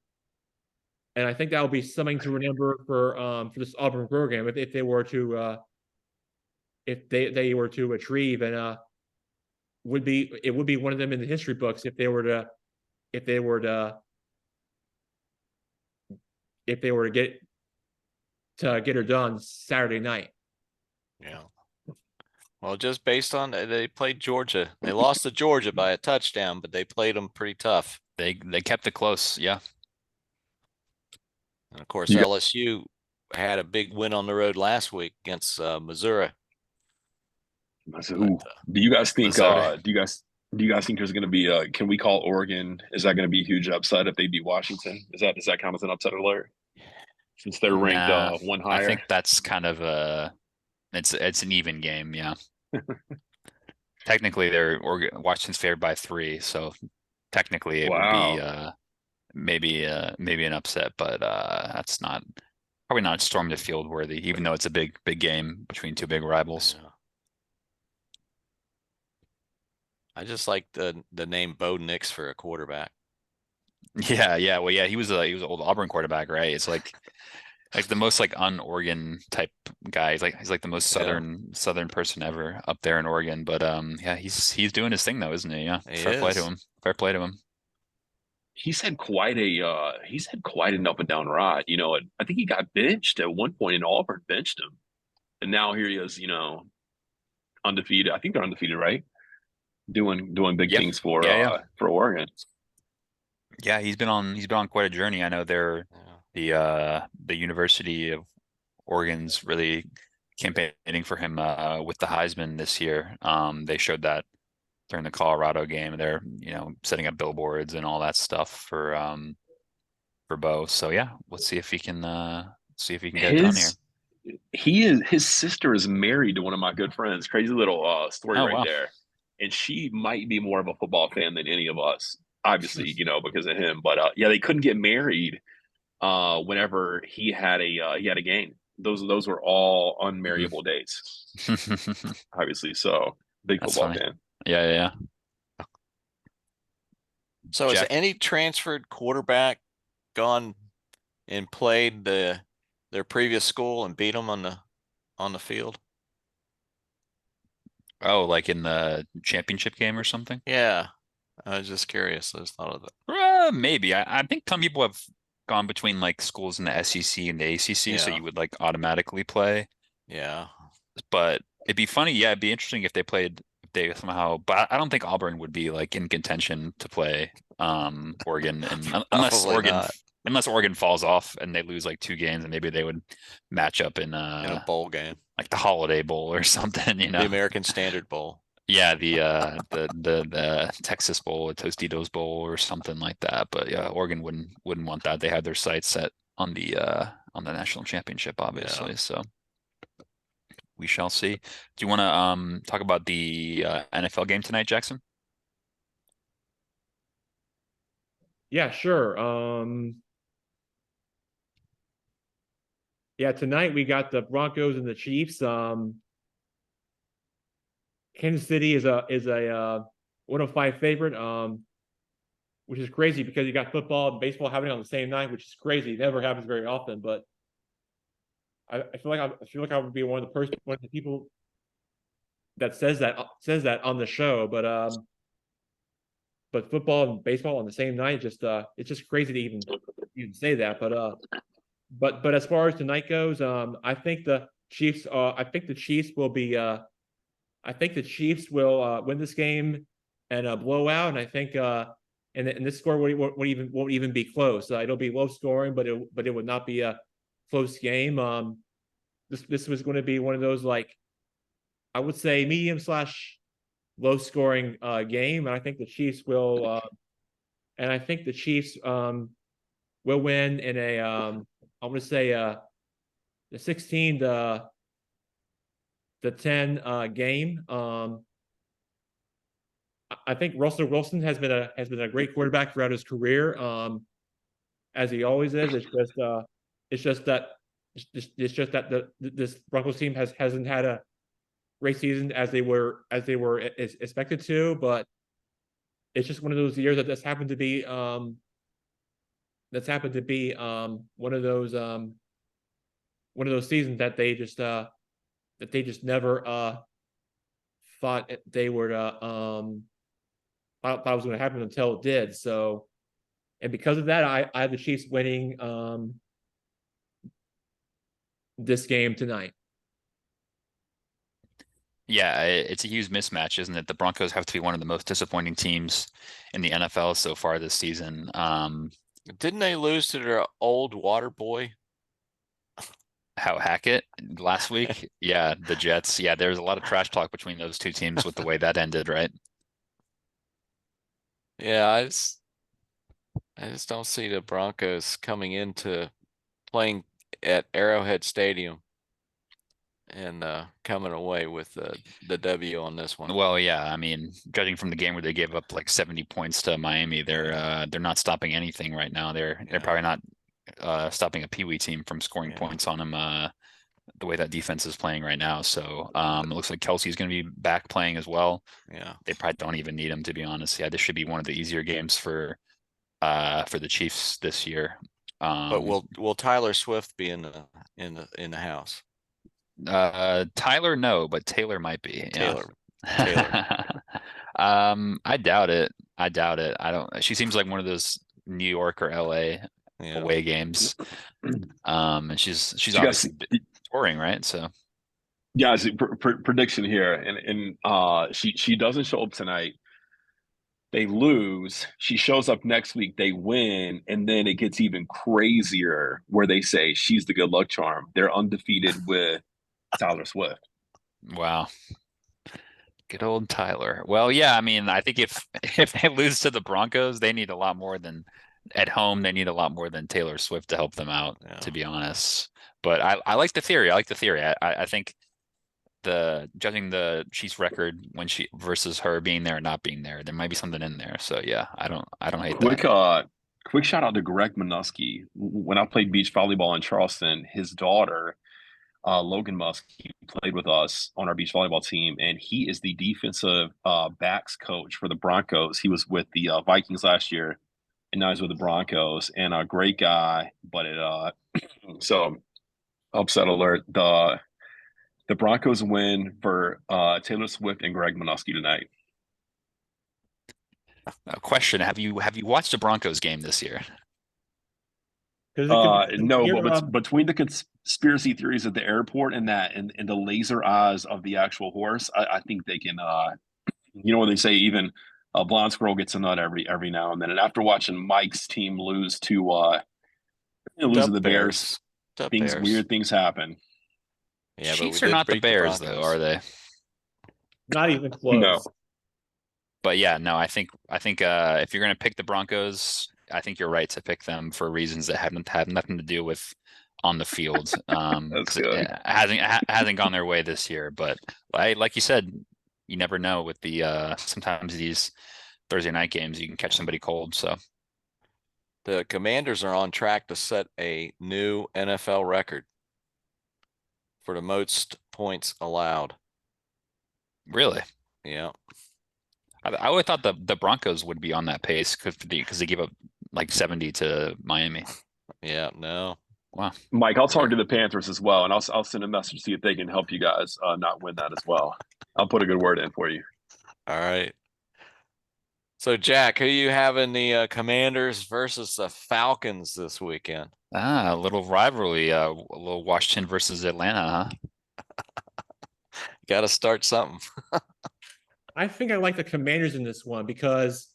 be something to remember for this Auburn program if they were to retrieve, and it would be one of them in the history books if they were to get her done Saturday night. Yeah. Well, just based on they played Georgia, they lost to Georgia by a touchdown, but they played them pretty tough. They kept it close. Yeah. And of course, LSU had a big win on the road last week against Missouri. Do you guys think? Missouri. Do you guys think there's going to be? Can we call Oregon? Is that going to be a huge upset if they beat Washington? Does that count as an upset alert? Since they're ranked one higher. I think that's kind of it's an even game. Yeah. Technically, Washington's favored by 3, so technically it would be maybe an upset, but that's probably not storm the field worthy, even though it's a big game between 2 big rivals. Yeah. I just like the name Bo Nix for a quarterback. Yeah. Well, yeah, he was an old Auburn quarterback, right? It's like the most un-Oregon type guy. He's like the most southern person ever up there in Oregon. But yeah, he's doing his thing though, isn't he? Yeah, fair play to him. Fair play to him. He's had quite an up and down ride. I think he got benched at one point, and Auburn benched him, and now here he is. Undefeated. I think they're undefeated, right? Doing big things for Oregon. Yeah, he's been on quite a journey. I know they're the University of Oregon's really campaigning for him with the Heisman this year. They showed that during the Colorado game. They're setting up billboards and all that stuff for Bo. So yeah, let's see if he can get it done here. His sister is married to one of my good friends. Crazy little story there. And she might be more of a football fan than any of us, obviously, because of him. But they couldn't get married whenever he had a game. Those were all unmarriable dates, obviously. So big football fan. Yeah. So has any transferred quarterback gone and played their previous school and beat them on the field? Oh, like in the championship game or something? Yeah. I was just curious. I just thought of that. Maybe. I think some people have gone between like schools in the SEC and the ACC, so you would like automatically play. Yeah. But it'd be funny. Yeah, it'd be interesting if they somehow, but I don't think Auburn would be like in contention to play Oregon, and unless Oregon falls off and they lose like 2 games, and maybe they would match up in a bowl game, like the Holiday Bowl or something. The American Standard Bowl. Yeah, the Texas Bowl, a Tostitos Bowl, or something like that. But yeah, Oregon wouldn't want that. They had their sights set on the national championship, obviously. Yeah. So we shall see. Do you want to talk about the NFL game tonight, Jackson? Yeah, sure. Yeah, tonight we got the Broncos and the Chiefs. Kansas City is a 105 favorite, which is crazy because you got football and baseball happening on the same night, which is crazy. It never happens very often, but I feel like I would be one of the people that says that on the show. But football and baseball on the same night, it's just crazy to even say that. But as far as tonight goes, I think the Chiefs will be. I think the Chiefs will win this game and blow out, and I think and this score won't even be close. It'll be low scoring, but it would not be a close game. This was going to be one of those, like, I would say medium / low scoring game, and I think the Chiefs will will win in a I'm going to say the 16-10 game. I think Russell Wilson has been a great quarterback throughout his career, as he always is. It's just that this Broncos team hasn't had a great season as they were expected to, but it's just one of those years that's happened to be one of those seasons that they just never thought they were thought it was going to happen until it did. So, and because of that, I have the Chiefs winning this game tonight. Yeah, it's a huge mismatch, isn't it? The Broncos have to be one of the most disappointing teams in the NFL so far this season. Didn't they lose to their old water boy? How Hackett last week? Yeah, the Jets. Yeah, there's a lot of trash talk between those two teams with the way that ended, right? Yeah, I just don't see the Broncos coming into playing at Arrowhead Stadium and coming away with the W on this one. Well, yeah, I mean, judging from the game where they gave up like 70 points to Miami, they're not stopping anything right now. They're probably not stopping a Pee-wee team from scoring points on them the way that defense is playing right now. So it looks like Kelsey's going to be back playing as well. Yeah, they probably don't even need him, to be honest. Yeah, this should be one of the easier games for the Chiefs this year. but will Tyler Swift be in the house? Tyler, no, but Taylor might be. Taylor. I doubt it. I don't. She seems like one of those New York or LA away games. And she's obviously touring, right? So, guys, prediction here, and she doesn't show up tonight. They lose. She shows up next week. They win, and then it gets even crazier where they say she's the good luck charm. They're undefeated with Tyler Swift. Wow. Good old Tyler. Well, yeah, I mean, I think if they lose to the Broncos, they need a lot more than at home. They need a lot more than Taylor Swift to help them out, to be honest. But I like the theory. I think judging the Chiefs record when she versus her being there or not being there might be something in there. So yeah, I don't hate that. Quick shout out to Greg Minuski. When I played beach volleyball in Charleston, his daughter Logan Musk, he played with us on our beach volleyball team, and he is the defensive backs coach for the Broncos. He was with the Vikings last year, and now he's with the Broncos. And a great guy, but so upset alert. The Broncos win for Taylor Swift and Greg Minuski tonight. A question: Have you watched a Broncos game this year? No, but between the conspiracy theories at the airport and the laser eyes of the actual horse, I think they can. You know what they say? Even a blonde squirrel gets a nut every now and then. And after watching Mike's team lose to the Bears, weird things happen. Yeah, Chiefs are not the Bears, though, are they? Not even close. No. But yeah, no, I think if you're going to pick the Broncos, I think you're right to pick them for reasons that have nothing to do with on the field. That's good. It hasn't gone their way this year. But like you said, you never know with the sometimes these Thursday night games you can catch somebody cold. So the Commanders are on track to set a new NFL record for the most points allowed. Really? Yeah. I would have thought the Broncos would be on that pace because they gave up like 70 to Miami. Yeah, no. Wow. Mike, I'll talk to the Panthers as well, and I'll send a message to see if they can help you guys not win that as well. I'll put a good word in for you. All right. So, Jack, who you have in the Commanders versus the Falcons this weekend? A little rivalry, a little Washington versus Atlanta, huh? Got to start something. I think I like the Commanders in this one because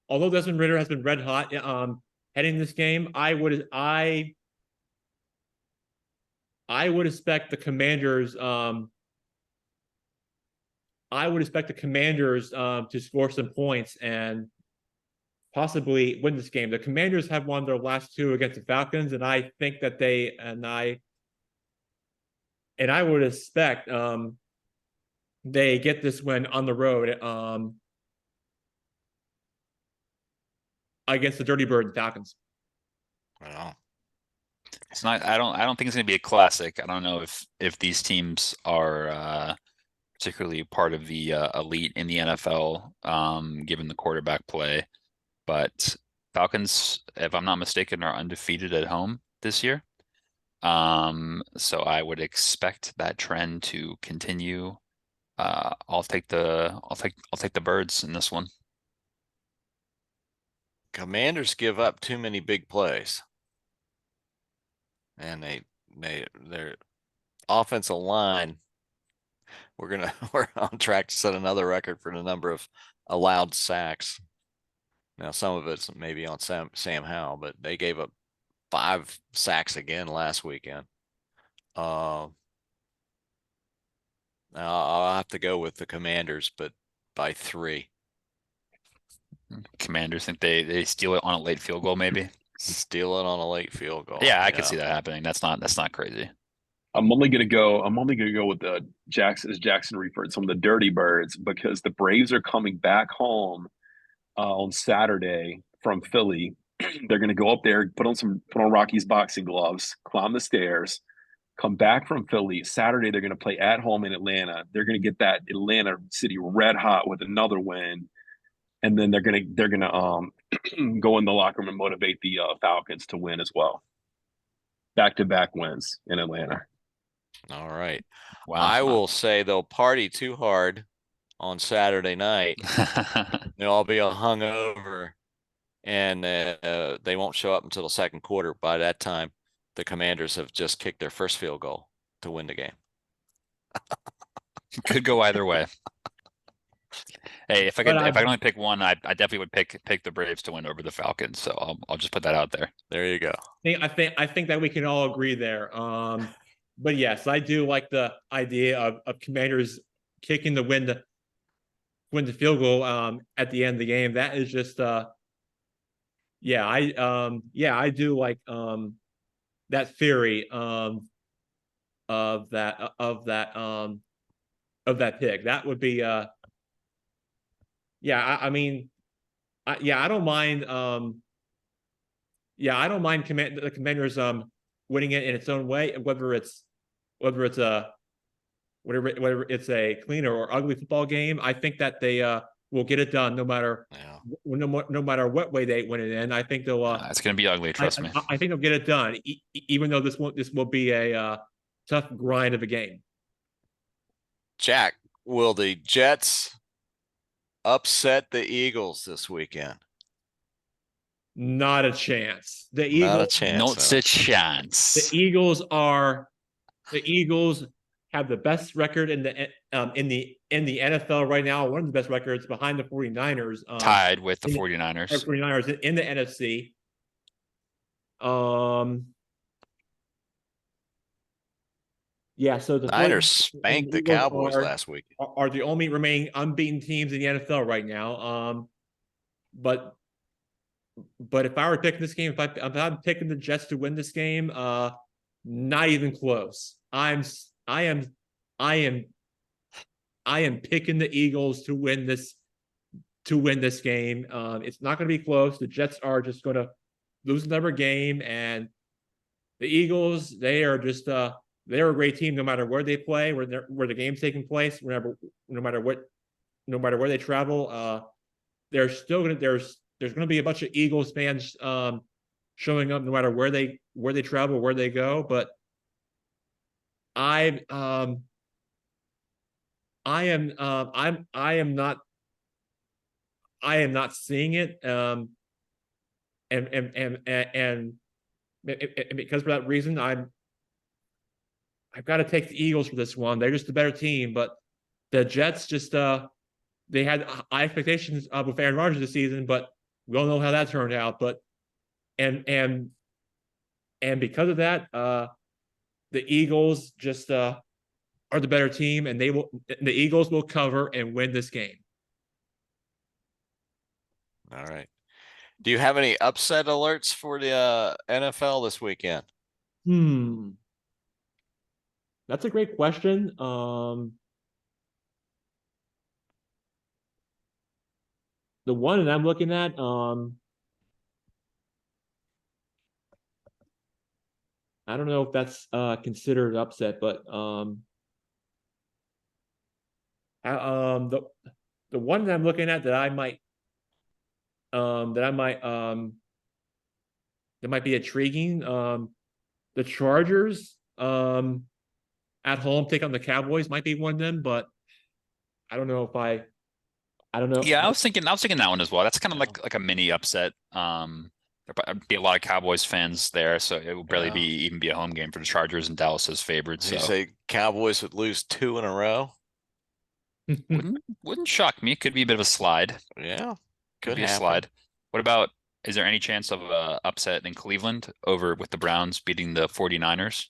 although Desmond Ridder has been red hot heading this game, I would expect the Commanders to score some points and possibly win this game. The Commanders have won their last two against the Falcons, and I think that I would expect they get this win on the road against the Dirty Bird Falcons. Well, It's not. I don't think it's going to be a classic. I don't know if these teams are particularly part of the elite in the NFL, given the quarterback play. But Falcons, if I'm not mistaken, are undefeated at home this year. So I would expect that trend to continue. I'll take the Birds in this one. Commanders give up too many big plays. And their offensive line, we're on track to set another record for the number of allowed sacks. Now, some of it's maybe on Sam Howell, but they gave up 5 sacks again last weekend. I'll have to go with the Commanders, but by 3. Commanders think they steal it on a late field goal, maybe. Steal it on a late field goal. Yeah, I could see that happening. That's not crazy. I'm only gonna go with the Jackson referred some of the Dirty Birds because the Braves are coming back home on Saturday from Philly. They're gonna go up there, put on Rocky's boxing gloves, climb the stairs, come back from Philly. Saturday they're gonna play at home in Atlanta. They're gonna get that Atlanta city red hot with another win, and then they're gonna go in the locker room and motivate the Falcons to win as well. Back-to-back wins in Atlanta. All right. Wow. I will say they'll party too hard on Saturday night. They'll all be hungover, and they won't show up until the second quarter. By that time, the Commanders have just kicked their first field goal to win the game. Could go either way. Hey, if I could only pick one, I definitely would pick the Braves to win over the Falcons. So I'll just put that out there. There you go. I think that we can all agree there. But yes, I do like the idea of Commanders kicking the win the field goal at the end of the game. That is just I do like that theory of that pick. That would be I don't mind I don't mind the Commanders winning it in its own way, whether it's a clean or ugly football game. I think that they will get it done no matter what way they win it in. I think they'll it's going to be ugly, trust me. I think they'll get it done, even though this will be a tough grind of a game. Jack, will the Jets upset the Eagles this weekend? Not a chance. Not a chance. Not a chance. The Eagles have the best record in the NFL right now. One of the best records behind the 49ers. Tied with the 49ers. 49ers in the NFC. So the Niners spanked the Cowboys last week. Are the only remaining unbeaten teams in the NFL right now. But if I were picking this game, if I'm picking the Jets to win this game, not even close. I am picking the Eagles to win this game. It's not going to be close. The Jets are just going to lose another game, and the Eagles, they are just they're a great team no matter where they play, where the game's taking place, no matter where they travel. There's going to be a bunch of Eagles fans showing up no matter where they travel, where they go. But I am not seeing it. And because of that reason, I've got to take the Eagles for this one. They're just a better team, but the Jets just they had high expectations with Aaron Rodgers this season, but we all know how that turned out. But and because of that, the Eagles just are the better team, and the Eagles will cover and win this game. All right. Do you have any upset alerts for the NFL this weekend? That's a great question. The one that I'm looking at, I don't know if that's considered upset, but the one that I'm looking at that might be intriguing. The Chargers at home take on the Cowboys might be one of them, but I don't know if I don't know. Yeah, I was thinking that one as well. That's kind of like a mini upset. There'd be a lot of Cowboys fans there, so it would barely even be a home game for the Chargers, and Dallas is favored. You So say Cowboys would lose 2 in a row? wouldn't shock me. Could be a bit of a slide. Yeah, Could could be a happen. slide. What about, is there any chance of a upset in Cleveland over with the Browns beating the 49ers?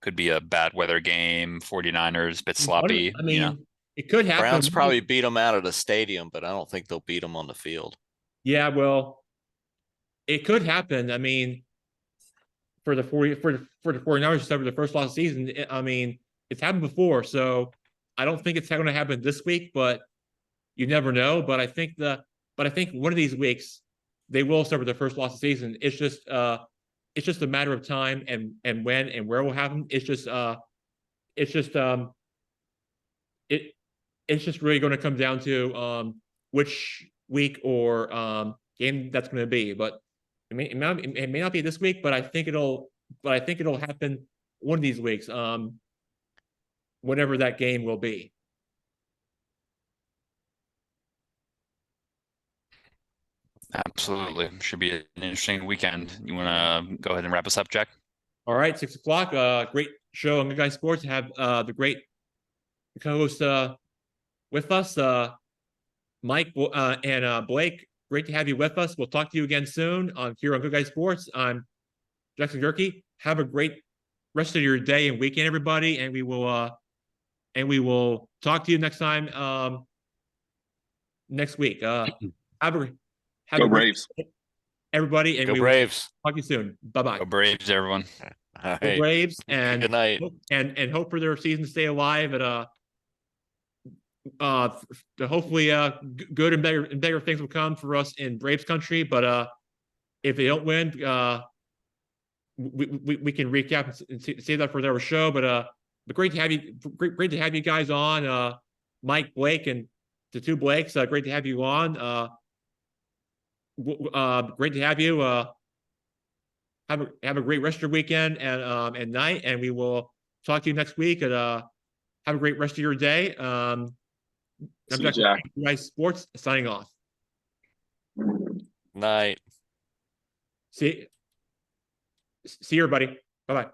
Could be a bad weather game, 49ers, bit sloppy, I mean, it could happen. Browns probably beat them out of the stadium, but I don't think they'll beat them on the field. Yeah, well, it could happen. I mean, for the 49ers to the first loss of the season, I mean, it's happened before, so I don't think it's going to happen this week, but you never know. But I think one of these weeks they will start with their first loss of the season. It's just a matter of time and when and where will happen. It's just really going to come down to which week or game that's going to be. But it may not be this week, but I think it'll happen one of these weeks. Whenever that game will be. Absolutely. Should be an interesting weekend. You want to go ahead and wrap us up, Jack? All right, 6 o'clock. Great show on Good Guy Sports. Have the great co-host with us, Mike and Blake. Great to have you with us. We'll talk to you again soon here on Good Guy Sports. I'm Jackson Gerke. Have a great rest of your day and weekend, everybody, and we will talk to you next time next week. Have Go a Braves. everybody, and Go we will Braves. talk to you soon. Bye-bye. Go Braves, everyone. All Go right. Braves, and Good night. and hope for their season to stay alive at hopefully good and better things will come for us in Braves country. But if they don't win, we can recap and save that for their show. But great to have you, great to have you guys on, Mike, Blake, and the two Blakes. Great to have you on. Great to have you. Have a great rest of your weekend and night, and we will talk to you next week. And have a great rest of your day. I'm Jack. Nice Sports signing off. Night. See you, everybody. Bye bye.